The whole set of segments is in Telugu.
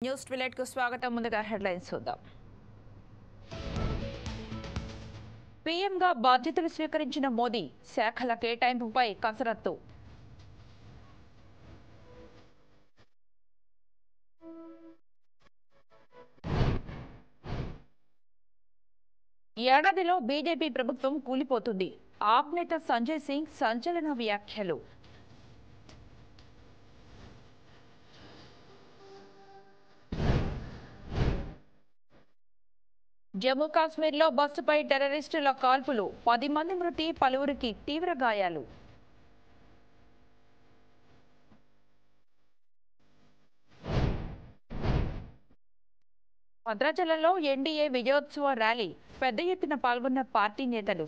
న్యూస్ ట్విలైట్ కు స్వాగతం. ముందుగా హెడ్లైన్స్ చూద్దాం. పీఎంగా బాధ్యతలు స్వీకరించిన మోదీ శాఖల కేటాయింపుపై కసరత్తు. ఏడాదిలో బీజేపీ ప్రభుత్వం కూలిపోతుంది. ఆప్ నేత సంజయ్ సింగ్ సంచలన వ్యాఖ్యలు. జమ్మూ కాశ్మీర్లో బస్సుపై టెర్రరిస్టుల కాల్పులు, 10 మంది మృతి, పలువురికి తీవ్ర గాయాలు. భద్రాచలంలో ఎన్డీఏ విజయోత్సవ ర్యాలీ, పెద్ద ఎత్తున పాల్గొన్న పార్టీ నేతలు.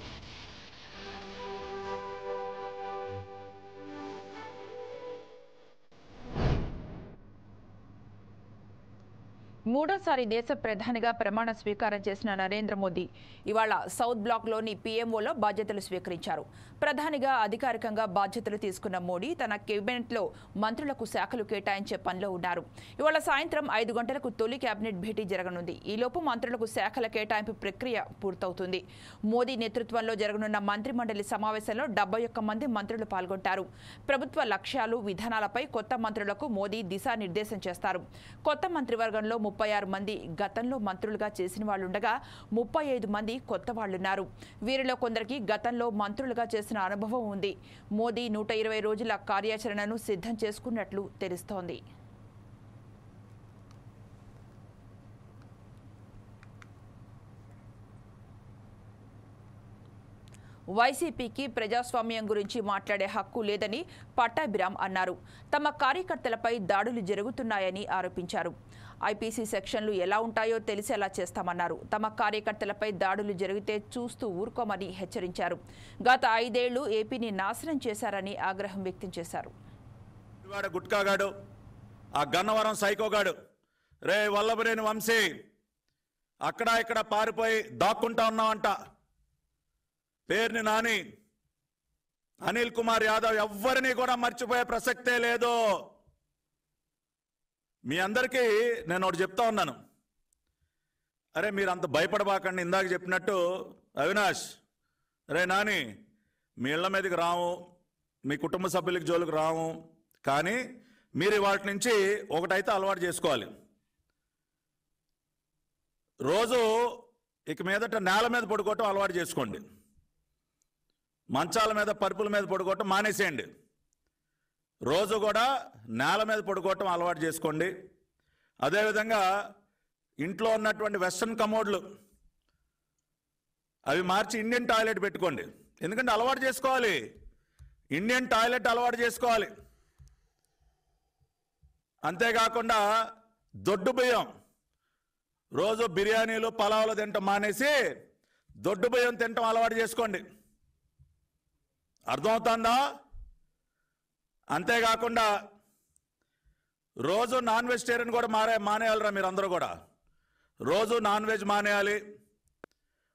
మూడోసారి దేశ ప్రధానిగా ప్రమాణ స్వీకారం చేసిన నరేంద్ర మోదీ ఇవాళ సౌత్ బ్లాక్లోని పీఎంఓలో బాధ్యతలు స్వీకరించారు. ప్రధానిగా అధికారికంగా బాధ్యతలు తీసుకున్న మోడీ తన కేబినెట్లో మంత్రులకు శాఖలు కేటాయించే పనిలో ఉన్నారు. ఇవాళ సాయంత్రం 5 గంటలకు తొలి కేబినెట్ భేటీ జరగనుంది. ఈలోపు మంత్రులకు శాఖల కేటాయింపు ప్రక్రియ పూర్తవుతుంది. మోదీ నేతృత్వంలో జరగనున్న మంత్రిమండలి సమావేశంలో 71 మంది మంత్రులు పాల్గొంటారు. ప్రభుత్వ లక్ష్యాలు, విధానాలపై కొత్త మంత్రులకు మోదీ దిశానిర్దేశం చేస్తారు. కొత్త మంత్రివర్గంలో 36 మంది గతంలో మంత్రులుగా చేసిన వాళ్లుండగా 35 మంది కొత్త వాళ్లున్నారు. వీరిలో కొందరికి గతంలో మంత్రులుగా చేసిన అనుభవం ఉంది. మోదీ 120 రోజుల కార్యాచరణను సిద్ధం చేసుకున్నట్లు తెలుస్తోంది. వైసీపీకి ప్రజాస్వామ్యం గురించి మాట్లాడే హక్కు లేదని పట్టాభిరామ్ అన్నారు. తమ కార్యకర్తలపై దాడులు జరుగుతున్నాయని ఆరోపించారు. ఐపీసీ సెక్షన్లు ఎలా ఉంటాయో తెలిసేలా చేస్తామన్నారు. తమ కార్యకర్తలపై దాడులు జరిగితే చూస్తూ ఊరుకోమని హెచ్చరించారు. గత 5 ఏళ్లు ఏపీని నాశనం చేశారని ఆగ్రహం వ్యక్తం చేశారు. గుట్కాగాడు, ఆ గన్నవరం సైకోగాడు, రే వల్లభనేని వంశీ అక్కడ ఇక్కడ పారిపోయి దాక్కుంటా ఉన్నావంట. పేరుని నాని, అనిల్ కుమార్ యాదవ్ ఎవ్వరిని కూడా మర్చిపోయే ప్రసక్తే లేదు. మీ అందరికీ నేను ఒకటి చెప్తా ఉన్నాను. అరే మీరు అంత భయపడబాకండి. ఇందాక చెప్పినట్టు అవినాష్, అరే నాని మీ ఇళ్ల మీదకి రాము, మీ కుటుంబ సభ్యులకి జోలికి రాము, కానీ మీరు వాటి నుంచి ఒకటైతే అలవాటు చేసుకోవాలి. రోజు ఇక మీదట నేల మీద పడుకోవటం అలవాటు చేసుకోండి. మంచాల మీద, పరుపుల మీద పడుకోవటం మానేసేయండి. రోజు కూడా నేల మీద పడుకోవటం అలవాటు చేసుకోండి. అదేవిధంగా ఇంట్లో ఉన్నటువంటి వెస్ట్రన్ కమోడ్లు అవి మార్చి ఇండియన్ టాయిలెట్ పెట్టుకోండి. ఎందుకంటే అలవాటు చేసుకోవాలి, ఇండియన్ టాయిలెట్ అలవాటు చేసుకోవాలి. అంతేకాకుండా దొడ్డు బియ్యం, రోజు బిర్యానీలు, పలావులు తినటం మానేసి దొడ్డు బియ్యం తినటం అలవాటు చేసుకోండి. అర్థమవుతుందా? అంతేకాకుండా రోజు నాన్ వెజిటేరియన్ కూడా మానేయాలరా మీరు అందరూ కూడా. రోజు నాన్ వెజ్ మానేయాలి.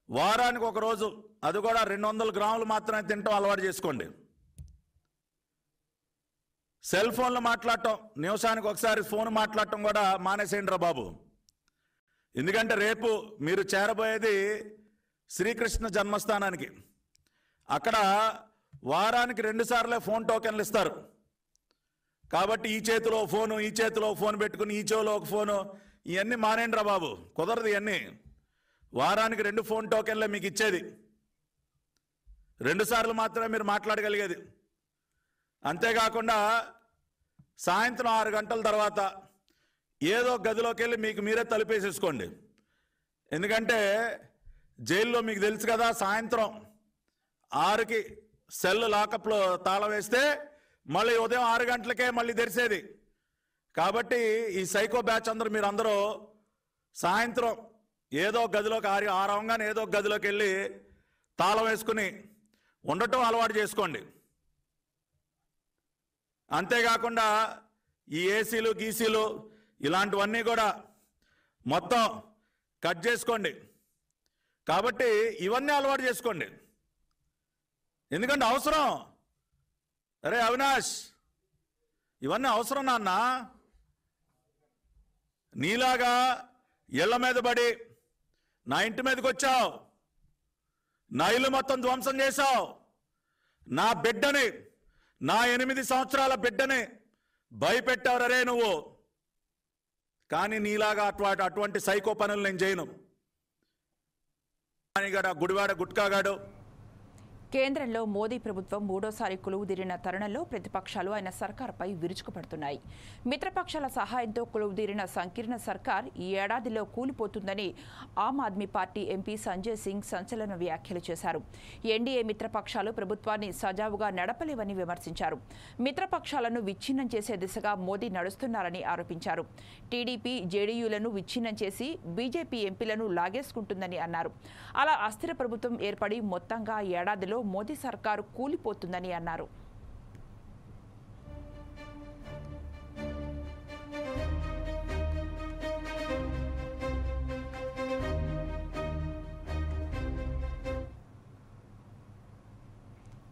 వారానికి ఒక రోజు, అది కూడా 200 గ్రాములు మాత్రమే తినటం అలవాటు చేసుకోండి. సెల్ ఫోన్లు మాట్లాడటం, నిమిషానికి ఒకసారి ఫోన్ మాట్లాడటం కూడా మానేసేయండి రా బాబు. ఎందుకంటే రేపు మీరు చేరబోయేది శ్రీకృష్ణ జన్మస్థానానికి. అక్కడ వారానికి 2 సార్లే ఫోన్ టోకెన్లు ఇస్తారు. కాబట్టి ఈ చేతిలో ఫోను, ఈ చేతిలో ఫోన్ పెట్టుకుని ఈ చెవిలో ఒక ఫోను, ఇవన్నీ మానేండ్రా బాబు. కుదరదు ఇవన్నీ. వారానికి 2 ఫోన్ టోకెన్లే మీకు ఇచ్చేది. 2 సార్లు మాత్రమే మీరు మాట్లాడగలిగేది. అంతేకాకుండా సాయంత్రం 6 గంటల తర్వాత ఏదో గదిలోకి వెళ్ళి మీకు మీరే తలుపేసేసుకోండి. ఎందుకంటే జైల్లో మీకు తెలుసు కదా, సాయంత్రం 6కి సెల్ లాకప్లో తాళం వేస్తే మళ్ళీ ఉదయం 6 గంటలకే మళ్ళీ తెరిసేది. కాబట్టి ఈ సైకో బ్యాచ్ మీరందరూ సాయంత్రం ఏదో గదిలోకి 6 అవగానే ఏదో గదిలోకి వెళ్ళి తాళం వేసుకుని ఉండటం అలవాటు చేసుకోండి. అంతేకాకుండా ఈ ఏసీలు, గీసీలు ఇలాంటివన్నీ కూడా మొత్తం కట్ చేసుకోండి. కాబట్టి ఇవన్నీ అలవాటు చేసుకోండి. ఎందుకంటే అవసరం. అరే అవినాష్, ఇవన్నీ అవసరం నాన్న. నీలాగా ఇళ్ల మీద పడి నా ఇంటి మీదకి వచ్చావు, నా ఇల్లు మొత్తం ధ్వంసం చేశావు, నా బిడ్డని, నా 8 సంవత్సరాల బిడ్డని భయపెట్టావు రే నువ్వు. కానీ నీలాగా అటువంటి సైకో పనులు నేను చేయను. గుడివాడ గుట్కాగాడు. కేంద్రంలో మోదీ ప్రభుత్వం మూడోసారి కొలువుదీరిన తరుణంలో ప్రతిపక్షాలు ఆయన సర్కార్పై విరుచుకుపడుతున్నాయి. మిత్రపక్షాల సహాయంతో కొలువుదీరిన సంకీర్ణ సర్కార్ ఈ ఏడాదిలో కూలిపోతుందని ఆమ్ ఆద్మీ పార్టీ ఎంపీ సంజయ్ సింగ్ సంచలన వ్యాఖ్యలు చేశారు. ఎన్డీఏ మిత్రపక్షాలు ప్రభుత్వాన్ని సజావుగా నడపలేవని విమర్శించారు. మిత్రపక్షాలను విచ్ఛిన్నం చేసే దిశగా మోదీ నడుస్తున్నారని ఆరోపించారు. టీడీపీ, జేడీయూలను విచ్ఛిన్నం చేసి బీజేపీ ఎంపీలను లాగేసుకుంటుందని అన్నారు. అలా అస్థిర ప్రభుత్వం ఏర్పడి మొత్తంగా ఏడాదిలో మోదీ సర్కారు కూలిపోతుందని అన్నారు.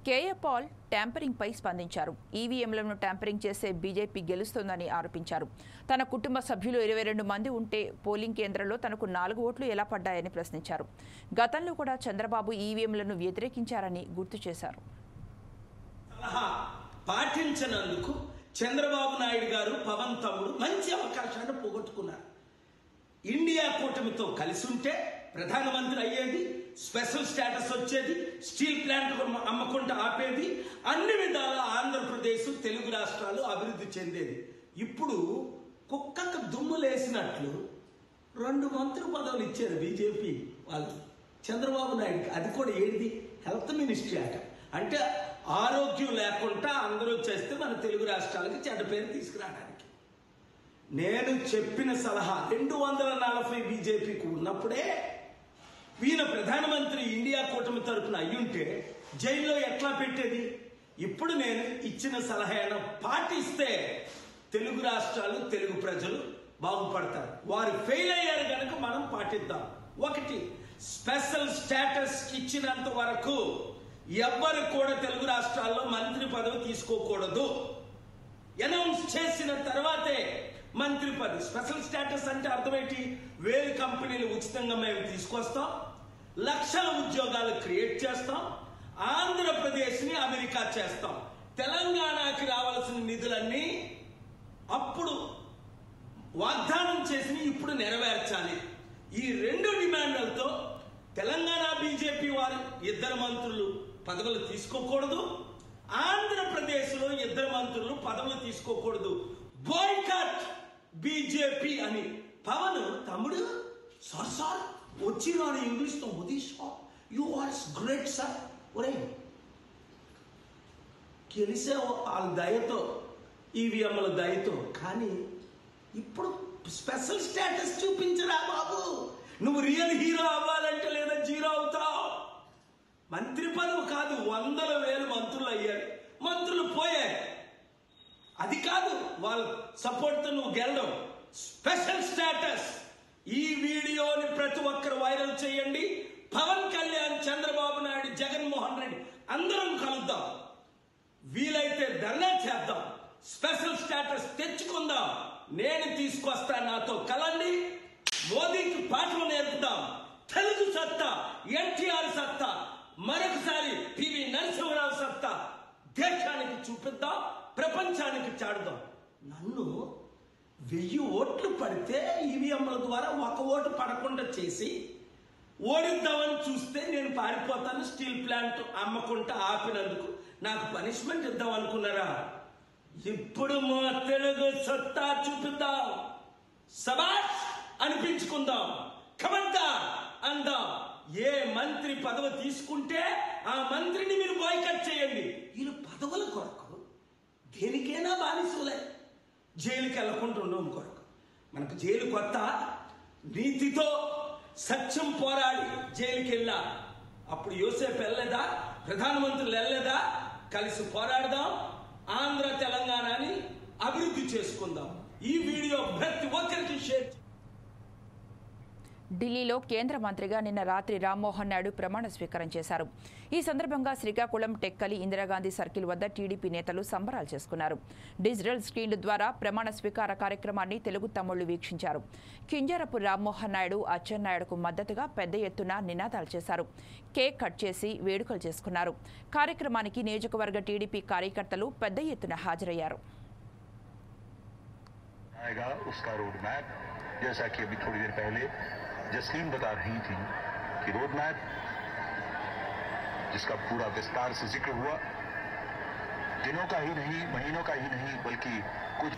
కేఏ పాల్ ట్యాంపరింగ్పై స్పందించారు. ఈవీఎంలను ట్యాంపరింగ్ చేసే బీజేపీ గెలుస్తోందని ఆరోపించారు. తన కుటుంబ సభ్యులు 22 మంది ఉంటే పోలింగ్ కేంద్రంలో తనకు 4 ఓట్లు ఎలా పడ్డాయని ప్రశ్నించారు. గతంలో కూడా చంద్రబాబు ఈవీఎంలను వ్యతిరేకించారని గుర్తు చేశారు. పాటించినందుకు చంద్రబాబు నాయుడు గారు, పవన్ తమ్ముడు మంచి అవకాశాన్ని పోగొట్టుకున్నారు. ఇండియా కూటమితో కలిసి ఉంటే ప్రధానమంత్రి అయ్యేది, స్పెషల్ స్టేటస్ వచ్చేది, స్టీల్ ప్లాంట్ అమ్మకుండా ఆపేది, అన్ని విధాల ఆంధ్రప్రదేశ్, తెలుగు రాష్ట్రాలు అభివృద్ధి చెందేది. ఇప్పుడు కుక్కకు దుమ్ములేసినట్లు 2 మంత్రి పదవులు ఇచ్చారు బీజేపీ వాళ్ళు చంద్రబాబు నాయుడుకి. అది కూడా ఏది, హెల్త్ మినిస్ట్రీ అట. అంటే ఆరోగ్యం లేకుండా అందరూ చేస్తే మన తెలుగు రాష్ట్రాలకి చెడ్డ పేరు తీసుకురావడానికి. నేను చెప్పిన సలహా 240 బీజేపీకి ఉన్నప్పుడే ఈయన ప్రధానమంత్రి ఇండియా కూటమి తరపున అయ్యుంటే జైల్లో ఎట్లా పెట్టేది? ఇప్పుడు నేను ఇచ్చిన సలహా పాటిస్తే తెలుగు రాష్ట్రాలు, తెలుగు ప్రజలు బాగుపడతారు. వారు ఫెయిల్ అయ్యారు కనుక మనం పాటిద్దాం. 1, స్పెషల్ స్టేటస్ ఇచ్చినంత వరకు ఎవ్వరు కూడా తెలుగు రాష్ట్రాల్లో మంత్రి పదవి తీసుకోకూడదు. అనౌన్స్ చేసిన తర్వాతే మంత్రి పదవి. స్పెషల్ స్టేటస్ అంటే అర్థమేంటి? 1000 కంపెనీలు ఉచితంగా మేము తీసుకొస్తాం, లక్షల ఉద్యోగాలు క్రియేట్ చేస్తాం, ఆంధ్రప్రదేశ్ని అమెరికా చేస్తాం, తెలంగాణకి రావాల్సిన నిధులన్నీ అప్పుడు వాగ్దానం చేసి ఇప్పుడు నెరవేర్చాలి. ఈ 2 డిమాండ్లతో తెలంగాణ బీజేపీ వారు 2 మంత్రులు పదవులు తీసుకోకూడదు, ఆంధ్రప్రదేశ్లో 2 మంత్రులు పదవులు తీసుకోకూడదు. బాయ్కాట్ బీజేపీ అని. పవన్ తమ్ముడు సార్ వచ్చినాడు ఇంగ్లీష్తో, Modi sir you are great sir. ఒరే గెలిసే వాళ్ళ దయతో, ఈవీఎంల దయతో. కానీ ఇప్పుడు స్పెషల్ స్టేటస్ చూపించరా బాబు. నువ్వు రియల్ హీరో అవ్వాలంటే లేదా జీరో అవుతావు. మంత్రి పదవి కాదు, 100,000 మంత్రులు అయ్యారు, మంత్రులు పోయారు. అది కాదు వాళ్ళ సపోర్ట్తో నువ్వు గెలడం. Special status. ఈ వీడియోని ప్రతి ఒక్కరు వైరల్ చేయండి. పవన్ కళ్యాణ్, చంద్రబాబు నాయుడు, జగన్మోహన్ రెడ్డి అందరం కలుద్దాం. వీలైతే ధర్నా చేద్దాం, స్పెషల్ స్టేటస్ తెచ్చుకుందాం. నేను తీసుకొస్తా, నాతో కలండి. మోదీకి పాఠం నేర్పుదాం. తెలుగు సత్తా, ఎన్టీఆర్ సత్తా, మరొకసారి పివి నరసింహరావు సత్తా దేశానికి చూపిద్దాం, ప్రపంచానికి చాడుదాం. నన్ను 1000 ఓట్లు పడితే ఈవీఎంల ద్వారా 1 ఓటు పడకుండా చేసి ఓడిద్దామని చూస్తే నేను పారిపోతాను. స్టీల్ ప్లాంట్ అమ్మకుండా ఆపినందుకు నాకు పనిష్మెంట్ ఇద్దాం అనుకున్నారా? ఇప్పుడు మా తెలుగు సత్తా చూపిద్దాం, సబాష్ అనిపించుకుందాం, కబడ్డా అందాం. ఏ మంత్రి పదవి తీసుకుంటే ఆ మంత్రిని మీరు బాయ్కాట్ చేయండి. వీళ్ళు పదవుల కొరకు దేనికైనా బానిసలే. జైలుకి వెళ్ళకుండా ఉండడం కొరకు. మనకు జైలు కొత్త. నీతితో సత్యం పోరాడి జైలుకి వెళ్ళా. అప్పుడు యోసేపు వెళ్ళలేదా? ప్రధానమంత్రులు వెళ్ళలేదా? కలిసి పోరాడదాం, ఆంధ్ర తెలంగాణని అభివృద్ధి చేసుకుందాం. ఈ వీడియో ప్రతి ఒక్కరికి షేర్. ఢిల్లీలో కేంద్ర మంత్రిగా నిన్న రాత్రి రామ్మోహన్ నాయుడు ప్రమాణ స్వీకారం చేశారు. ఈ సందర్భంగా శ్రీకాకుళం, టెక్కలి, ఇందిరాగాంధీ సర్కిల్ వద్ద టీడీపీ నేతలు సంబరాలు చేసుకున్నారు. డిజిటల్ స్క్రీన్ల ద్వారా ప్రమాణ స్వీకార కార్యక్రమాన్ని తెలుగు తమ్ముళ్లు వీక్షించారు. కింజారపు రామ్మోహన్ నాయుడు, అచ్చెన్నాయుడుకు మద్దతుగా పెద్ద ఎత్తున నినాదాలు చేశారు. కేక్ కట్ చేసి వేడుకలు చేసుకున్నారు. కార్యక్రమానికి నియోజకవర్గ టీడీపీ కార్యకర్తలు పెద్ద ఎత్తున హాజరయ్యారు. जैसा कि अभी थोड़ी देर पहले जसलीन बता रही थी कि रोड मैप जिसका पूरा विस्तार से जिक्र हुआ, दिनों का ही नहीं, महीनों का ही नहीं, बल्कि कुछ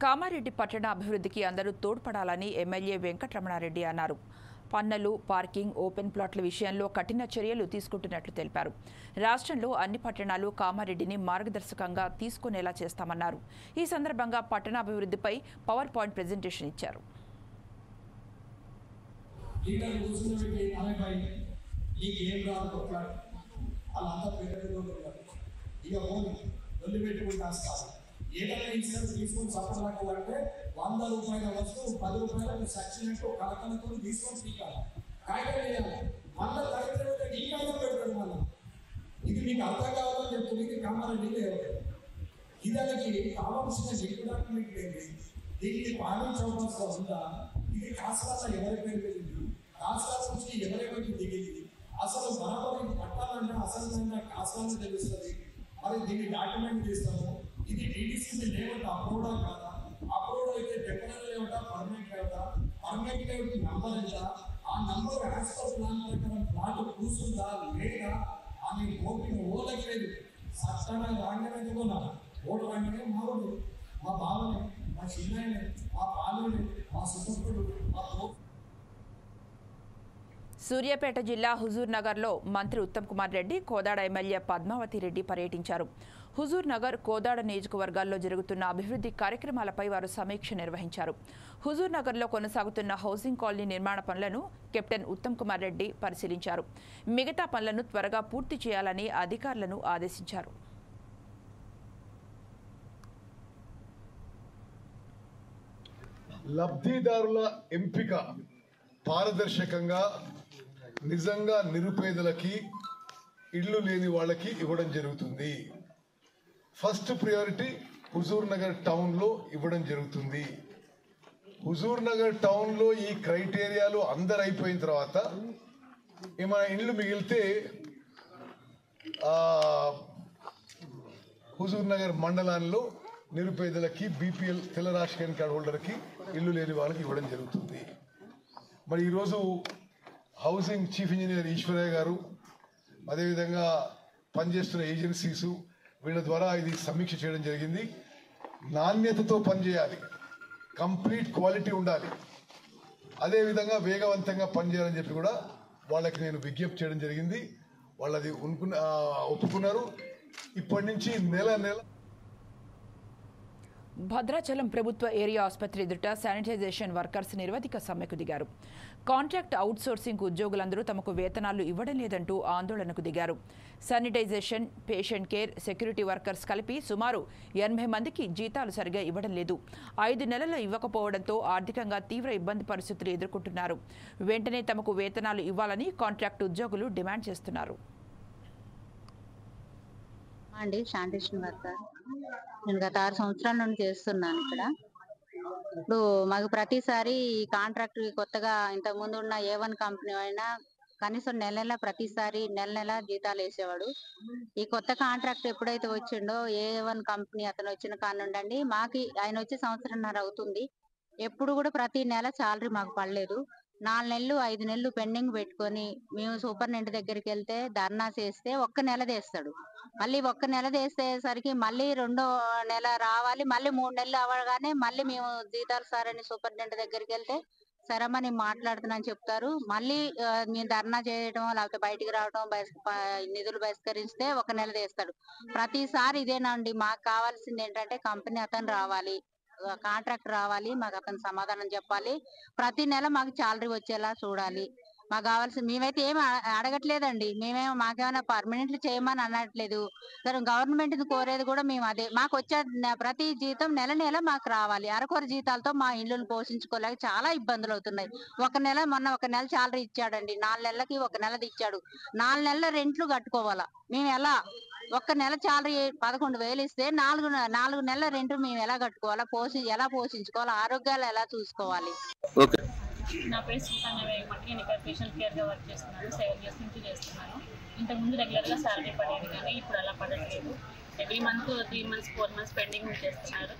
కామారెడ్డి పట్టణ అభివృద్ధికి అందరూ తోడ్పడాలని ఎమ్మెల్యే వెంకటరమణారెడ్డి అన్నారు. పన్నులు, పార్కింగ్, ఓపెన్ ప్లాట్ల విషయంలో కఠిన చర్యలు తీసుకుంటున్నట్లు తెలిపారు. రాష్ట్రంలో అన్ని పట్టణాలు కామారెడ్డిని మార్గదర్శకంగా తీసుకునేలా చేస్తామన్నారు. ఈ సందర్భంగా పట్టణాభివృద్ధిపై పవర్ పాయింట్ ప్రెజెంటేషన్ ఇచ్చారు. ఏదైనా ఇన్సూరెన్స్ తీసుకొని సఫలం అంటే 100 రూపాయల వస్తువు 10 రూపాయలకు సచ్చినట్టు కలకలతో తీసుకొని తీయాలి. కాయగలియాలి మళ్ళీ దరిద్రంగా నీకైనా పెడతాడు. మళ్ళీ ఇది మీకు అర్థం కావాలని చెప్తుంది. ఇది కామారెడ్డి ఇదానికి కావాల్సిన డాక్యుమెంట్ ఏంటి, దీనికి పాలించవలసిన ఉందా, ఇది కాస్త ఎవరి పేరు వెళ్ళింది, కాస్త నుంచి ఎవరెవరికి దిగింది, అసలు బరాబరి పట్టాలన్నా అసలు కాస్త తెలుస్తుంది. మరి దీన్ని డాక్యుమెంట్ చేస్తాము. ఇది టీడీసీ లేఅవుట్ అప్రూవ్డా కాదా, అప్రూవ్డ్ అయితే టెంపరీ లేఅవుటా, పర్మనెంట్ లేఅవుటా, పర్మనెంట్ లేఅవుట్ నంబర్ ఎంత, ఆ నంబర్ యాస్పర్ ప్లాన్ ప్రకారం ప్లాట్ కూర్చుందా లేదా అని ఓపిక ఓలకి లేదు. సత్తాగా రాగానే కూడా ఓటు రాగానే మా ఓటు, మా బావనే, మా చిన్ననే, మా పాలునే, మా సుఖపుడు, మా సూర్యాపేట జిల్లా హుజూర్ నగర్లో మంత్రి ఉత్తమ్ కుమార్ రెడ్డి, కోదాడ ఎమ్మెల్యే పద్మావతి రెడ్డి పర్యటించారు. హుజూర్ నగర్, కోదాడ నియోజకవర్గాల్లో జరుగుతున్న అభివృద్ధి కార్యక్రమాలపై వారు సమీక్ష నిర్వహించారు. హుజూర్ నగర్లో కొనసాగుతున్న హౌసింగ్ కాలనీ నిర్మాణ పనులను కెప్టెన్ ఉత్తమ్ కుమార్ రెడ్డి పరిశీలించారు. మిగతా పనులను త్వరగా పూర్తి చేయాలని అధికారులను ఆదేశించారు. లబ్ధిదారుల ఎంపిక పారదర్శకంగా, నిజంగా నిరుపేదలకి, ఇళ్ళు లేని వాళ్ళకి ఇవ్వడం జరుగుతుంది. ఫస్ట్ ప్రయారిటీ హుజూర్ నగర్ టౌన్లో ఇవ్వడం జరుగుతుంది. హుజూర్ నగర్ టౌన్లో ఈ క్రైటీరియాలు అందరు అయిపోయిన తర్వాత ఏమైనా ఇళ్ళు మిగిలితే హుజూర్ నగర్ మండలాల్లో నిరుపేదలకి, బీపీఎల్ తెల్ల రేషన్ కార్డు హోల్డర్కి, ఇళ్ళు లేని వాళ్ళకి ఇవ్వడం జరుగుతుంది. మరి ఈరోజు హౌసింగ్ చీఫ్ ఇంజనీర్ ఈశ్వరయ్య గారు, అదేవిధంగా పనిచేస్తున్న ఏజెన్సీసు, వీళ్ళ ద్వారా ఇది సమీక్ష చేయడం జరిగింది. నాణ్యతతో పనిచేయాలి, కంప్లీట్ క్వాలిటీ ఉండాలి, అదేవిధంగా వేగవంతంగా పనిచేయాలని చెప్పి కూడా వాళ్ళకి నేను విజ్ఞప్తి చేయడం జరిగింది. వాళ్ళది ఒప్పుకున్నారు. ఇప్పటి నుంచి నెల భద్రాచలం ప్రభుత్వ ఏరియా ఆసుపత్రి ఎదుట శానిటైజేషన్ వర్కర్స్ నిరవధిక సమ్మెకు దిగారు. కాంట్రాక్ట్ అవుట్సోర్సింగ్ ఉద్యోగులందరూ తమకు వేతనాలు ఇవ్వడం లేదంటూ ఆందోళనకు దిగారు. Sanitisation, patient care, security workers కలిపి సుమారు 80 మందికి జీతాలు సరిగా ఇవ్వడం లేదు. 5 నెలలు ఇవ్వకపోవడంతో ఆర్థికంగా తీవ్ర ఇబ్బంది పరిస్థితులు ఎదుర్కొంటున్నారు. వెంటనే తమకు వేతనాలు ఇవ్వాలని కాంట్రాక్ట్ ఉద్యోగులు డిమాండ్ చేస్తున్నారు. అండి శానిటేషన్ వర్కర్ నేను గత 6 సంవత్సరాల నుండి చేస్తున్నాను ఇక్కడ. ఇప్పుడు మాకు ప్రతిసారి కాంట్రాక్ట్ కొత్తగా ఇంతకు ముందు ఉన్న A1 కంపెనీ అయినా కనీసం నెల ప్రతిసారి నెల జీతాలు వేసేవాడు. ఈ కొత్త కాంట్రాక్ట్ ఎప్పుడైతే వచ్చిండో A1 కంపెనీ అతను వచ్చిన కానుండండి మాకు ఆయన వచ్చి 1.5 సంవత్సరం అవుతుంది. ఎప్పుడు కూడా ప్రతి నెల శాలరీ మాకు పడలేదు. 4 నెలలు 5 నెలలు పెండింగ్ పెట్టుకొని మేము సూపరింటెండెంట్ దగ్గరికి వెళ్తే ధర్నా చేస్తే 1 నెల తీస్తాడు. మళ్ళీ 1 నెల తీసేసరికి మళ్ళీ 2వ నెల రావాలి, మళ్ళీ 3 నెలలు అవ్వగానే మళ్ళీ మేము జీతాలు సార్ అని సూపరింటెండెంట్ దగ్గరికి వెళ్తే సరేమ్మా నేను మాట్లాడుతున్నాను చెప్తారు. మళ్ళీ మేము ధర్నా చేయడం లేకపోతే బయటికి రావడం నిధులు బహిష్కరిస్తే 1 నెల తీస్తాడు. ప్రతిసారి ఇదేనండి. మాకు కావాల్సింది ఏంటంటే కంపెనీ అతను రావాలి, కాంట్రాక్ట్ రావాలి, మాకు అతను సమాధానం చెప్పాలి. ప్రతి నెల మాకు శాలరీ వచ్చేలా చూడాలి. మాకు కావాల్సింది మేమైతే ఏమి అడగట్లేదండి. మాకేమైనా పర్మనెంట్లీ చేయమని అనట్లేదు. గవర్నమెంట్ కోరేది కూడా మేము అదే. మాకు వచ్చే ప్రతి జీతం నెల నెల మాకు రావాలి. అరకొర జీతాలతో మా ఇళ్ళను పోషించుకోలేక చాలా ఇబ్బందులు అవుతున్నాయి. మొన్న 1 నెల శాలరీ ఇచ్చాడండి. 4 నెలలకి 1 నెలది ఇచ్చాడు. 4 నెలల రెంట్లు కట్టుకోవాలా. మేము ఎలా 1 నెల శాలరీ 11,000 ఇస్తే 4 నెలల రెంట్ మేము ఎలా కట్టుకోవాలా, ఎలా పోషించుకోవాలా, ఆరోగ్యాలు ఎలా చూసుకోవాలి? నా పేరు సుకన్య వేగమట్టి. నేను ఇక్కడ పేషెంట్ కేర్గా వర్క్ చేస్తున్నాను. 7 years నుంచి చేస్తున్నాను. ఇంతకుముందు రెగ్యులర్గా శాలరీ పడేది, కానీ ఇప్పుడు అలా పడట్లేదు. Every month 3 months 4 months pending చేస్తున్నారు.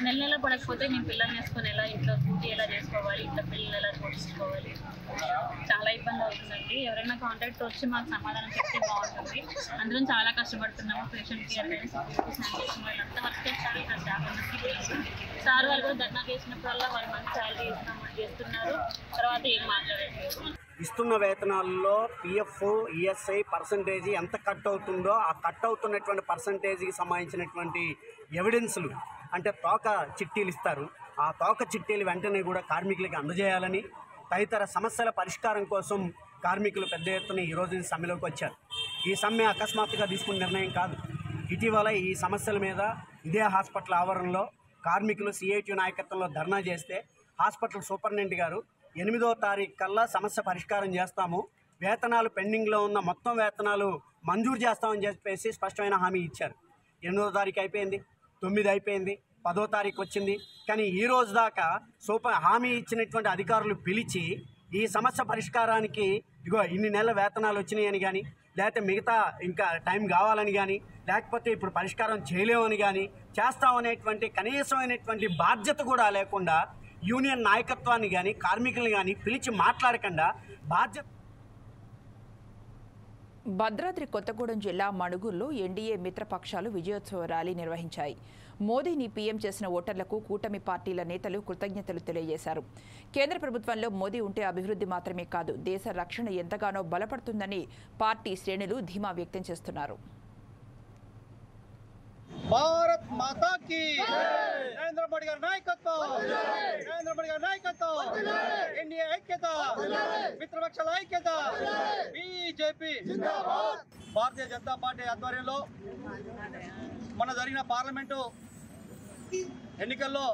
నెల నెల పడకపోతే నేను పిల్లల్ని వేసుకొని ఎలా ఇంట్లో డ్యూటీ ఎలా చేసుకోవాలి, ఇంట్లో పిల్లలు ఎలా పోషించుకోవాలి, చాలా ఇబ్బంది అవుతుందండి. ఎవరైనా కాంటాక్ట్ వచ్చి మాకు సమాధానం చెప్తే బాగుంటుంది. అందరం చాలా కష్టపడుతున్నాము. పేషెంట్ కేర్ కానీ శానిటేషన్ వాళ్ళంతా వర్క్ చేస్తారు. ఇక్కడ స్టాఫ్ అందరికీ తెలుసు. సార్ వాళ్ళు కూడా ధర్నా చేసినప్పుడల్లా 1 month శాలరీ ఇస్తామని చేస్తున్నారు. తర్వాత ఏం మాట్లాడట్లేదు. ఇస్తున్న వేతనాల్లో పిఎఫ్, ఈఎస్ఐ పర్సంటేజ్ ఎంత కట్ అవుతుందో ఆ కట్ అవుతున్నటువంటి పర్సంటేజ్కి సంబంధించినటువంటి ఎవిడెన్స్లు అంటే తోక చిట్టీలు ఇస్తారు. ఆ తోక చిట్టీలు వెంటనే కూడా కార్మికులకి అందజేయాలని, తదితర సమస్యల పరిష్కారం కోసం కార్మికులు పెద్ద ఎత్తున ఈరోజు సమ్మెలోకి వచ్చారు. ఈ సమ్మె అకస్మాత్తుగా తీసుకున్న నిర్ణయం కాదు. ఇటీవల ఈ సమస్యల మీద ఇదే హాస్పిటల్ ఆవరణలో కార్మికులు సిఐటి నాయకత్వంలో ధర్నా చేస్తే హాస్పిటల్ సూపరింటెండెంట్ గారు 8వ తారీఖు కల్లా సమస్య పరిష్కారం చేస్తాము, వేతనాలు పెండింగ్లో ఉన్న మొత్తం వేతనాలు మంజూరు చేస్తామని చెప్పేసి స్పష్టమైన హామీ ఇచ్చారు. 8వ తారీఖు అయిపోయింది, 9 అయిపోయింది, 10వ తారీఖు వచ్చింది. కానీ ఈ రోజు దాకా హామీ ఇచ్చినటువంటి అధికారులు పిలిచి ఈ సమస్య పరిష్కారానికి ఇగో ఇన్ని నెలల వేతనాలు వచ్చినాయని కానీ, లేకపోతే మిగతా ఇంకా టైం కావాలని కానీ, లేకపోతే ఇప్పుడు పరిష్కారం చేయలేమని కానీ, చేస్తామనేటువంటి కనీసమైనటువంటి బాధ్యత కూడా లేకుండా యూనియన్ నాయకత్వాన్ని కానీ కార్మికుల్ని కానీ పిలిచి మాట్లాడకుండా బాధ్యత. భద్రాద్రి కొత్తగూడెం జిల్లా మణుగూరులో ఎన్డీఏ మిత్రపక్షాలు విజయోత్సవ ర్యాలీ నిర్వహించాయి. మోదీని పీఎం చేసిన ఓటర్లకు కూటమి పార్టీల నేతలు కృతజ్ఞతలు తెలియజేశారు. కేంద్ర ప్రభుత్వంలో మోదీ ఉంటే అభివృద్ధి మాత్రమే కాదు, దేశ రక్షణ ఎంతగానో బలపడుతుందని పార్టీ శ్రేణులు ధీమా వ్యక్తం చేస్తున్నారు. భారత్ మాతా కీ నరేంద్ర మోడీ గారి నాయకత్వం, నరేంద్ర మోడీ గారి నాయకత్వం, ఎన్డీఏ ఐక్యత, మిత్రపక్షాల ఐక్యత, బీజేపీ జిందాబాద్. భారతీయ జనతా పార్టీ ఆధ్వర్యంలో మొన్న జరిగిన పార్లమెంటు ఎన్నికల్లో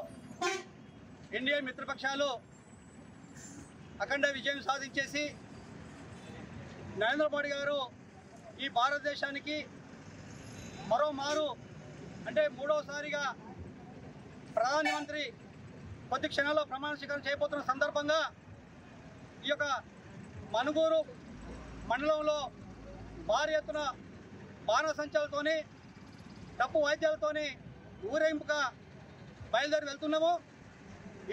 ఎన్డీఏ మిత్రపక్షాలు అఖండ విజయం సాధించేసి నరేంద్ర మోడీ గారు ఈ భారతదేశానికి మరోమారు అంటే 3వసారిగా ప్రధానమంత్రి కొద్ది క్షణాల్లో ప్రమాణ స్వీకారం చేయబోతున్న సందర్భంగా ఈ యొక్క మణుగూరు మండలంలో భారీ ఎత్తున బాణసంచాలతోని డప్పు వాయిద్యాలతోని ఊరేగింపుగా బయలుదేరి వెళ్తున్నాము.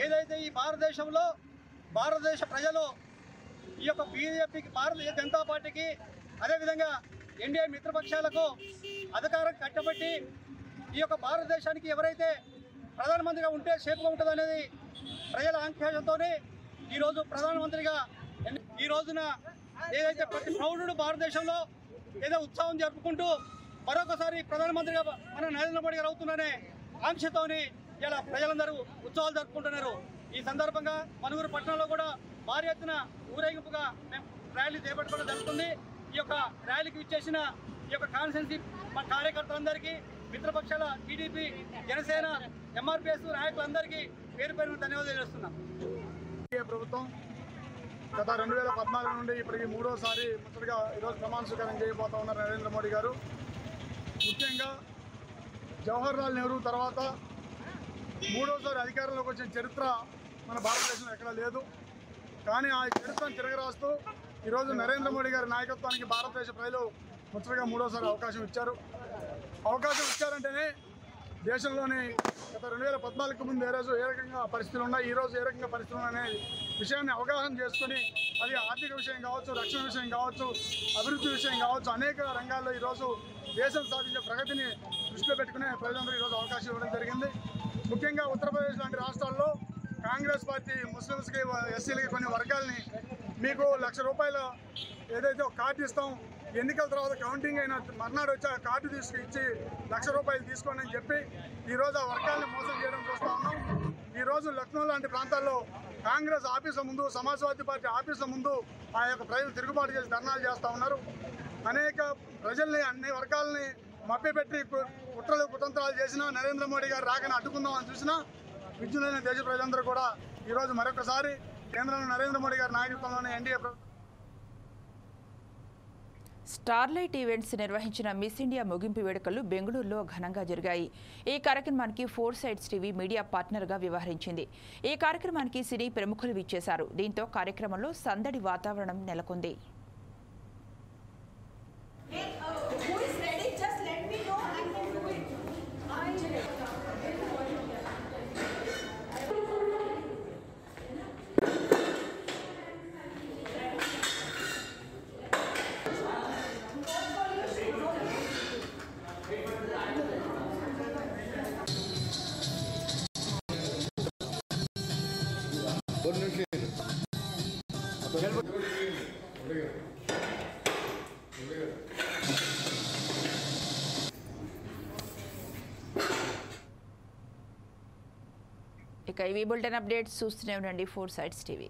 ఏదైతే ఈ భారతదేశంలో భారతదేశ ప్రజలు ఈ యొక్క బీజేపీకి, భారతీయ జనతా పార్టీకి, అదేవిధంగా ఎన్డీఏ మిత్రపక్షాలకు అధికారం కట్టబెట్టి ఈ యొక్క భారతదేశానికి ఎవరైతే ప్రధానమంత్రిగా ఉంటే సేఫ్గా ఉంటుంది అనేది ప్రజల ఆకాంక్షతో ఈరోజు ప్రధానమంత్రిగా ఈ రోజున ఏదైతే ప్రతి పౌరుడు భారతదేశంలో ఏదో ఉత్సవం జరుపుకుంటూ మరొకసారి ప్రధానమంత్రిగా మన నరేంద్ర మోడీ గారు అవుతున్నారనే ఆంక్షతోని ఇలా ప్రజలందరూ ఉత్సవాలు జరుపుకుంటున్నారు. ఈ సందర్భంగా మణుగూరు పట్టణంలో కూడా భారీ ఎత్తున ఊరేగింపుగా మేము ర్యాలీ చేపట్టుకోవడం జరుగుతుంది. ఈ యొక్క ర్యాలీకి విచ్చేసిన ఈ యొక్క కాన్స్టిట్యున్సీ మా కార్యకర్తలందరికీ, మిత్రపక్షాల టీడీపీ, జనసేన, ఎంఆర్పీఎస్ నాయకులందరికీ పేరు పేరున ధన్యవాదాలు చేస్తున్నాం. ప్రభుత్వం గత 2014 నుండి ఇప్పటికి 3వసారి ముచ్చటగా ఈరోజు ప్రమాణ స్వీకారం చేయబోతా ఉన్నారు నరేంద్ర మోడీ గారు. ముఖ్యంగా జవహర్లాల్ నెహ్రూ తర్వాత 3వసారి అధికారంలోకి వచ్చిన చరిత్ర మన భారతదేశంలో ఎక్కడా లేదు. కానీ ఆ చరిత్రను తిరగరాస్తూ ఈరోజు నరేంద్ర మోడీ గారి నాయకత్వానికి భారతదేశ ప్రజలు ముచ్చటగా 3వసారి అవకాశం ఇచ్చారంటేనే దేశంలోని గత 2014 ముందు ఏ రకంగా పరిస్థితులు ఉన్నాయి, ఈరోజు ఏ రకంగా పరిస్థితులు అనే విషయాన్ని అవగాహన చేసుకుని అది ఆర్థిక విషయం కావచ్చు, రక్షణ విషయం కావచ్చు, అభివృద్ధి విషయం కావచ్చు, అనేక రంగాల్లో ఈరోజు దేశం సాధించే ప్రగతిని దృష్టిలో పెట్టుకునే ప్రజలందరూ ఈరోజు అవకాశం ఇవ్వడం జరిగింది. ముఖ్యంగా ఉత్తరప్రదేశ్ లాంటి రాష్ట్రాల్లో కాంగ్రెస్ పార్టీ ముస్లిమ్స్కి, ఎస్సీలకి కొన్ని వర్గాల్ని మీకు ₹1,00,000 ఏదైతే ఒక కార్డు ఇస్తాం, ఎన్నికల తర్వాత కౌంటింగ్ అయిన మర్నాడు వచ్చి ఆ కార్డు ఇచ్చి ₹1,00,000 తీసుకోండి అని చెప్పి ఈరోజు ఆ వర్గాల్ని మోసం చేయడం చూస్తూ ఉన్నాం. ఈరోజు లక్నో లాంటి ప్రాంతాల్లో కాంగ్రెస్ ఆఫీసుల ముందు, సమాజ్వాదీ పార్టీ ఆఫీసుల ముందు ఆ యొక్క ప్రజలు తిరుగుబాటు చేసి ధర్నాలు చేస్తూ ఉన్నారు. అనేక ప్రజల్ని, అన్ని వర్గాలని మభ్యపెట్టి కుట్రలు కుతంత్రాలు చేసినా, నరేంద్ర మోడీ గారు రాకని అడ్డుకుందాం అని చూసినా విజ్ఞులైన దేశ ప్రజలందరూ కూడా ఈరోజు మరొకసారి కేంద్రంలో నరేంద్ర మోడీ గారి నాయకత్వంలోని ఎన్డీఏ స్టార్లైట్ ఈవెంట్స్ నిర్వహించిన మిస్ ఇండియా ముగింపు వేడుకలు బెంగళూరులో ఘనంగా జరిగాయి. ఈ కార్యక్రమానికి 4 సైడ్స్ టీవీ మీడియా పార్ట్నర్గా వ్యవహరించింది. ఈ కార్యక్రమానికి సినీ ప్రముఖులు విచ్చేశారు. దీంతో కార్యక్రమంలో సందడి వాతావరణం నెలకొంది. ఇక ఈ బులెటిన్ అప్డేట్స్ చూస్తూనే ఉండండి 4 సైడ్స్ టీవీ.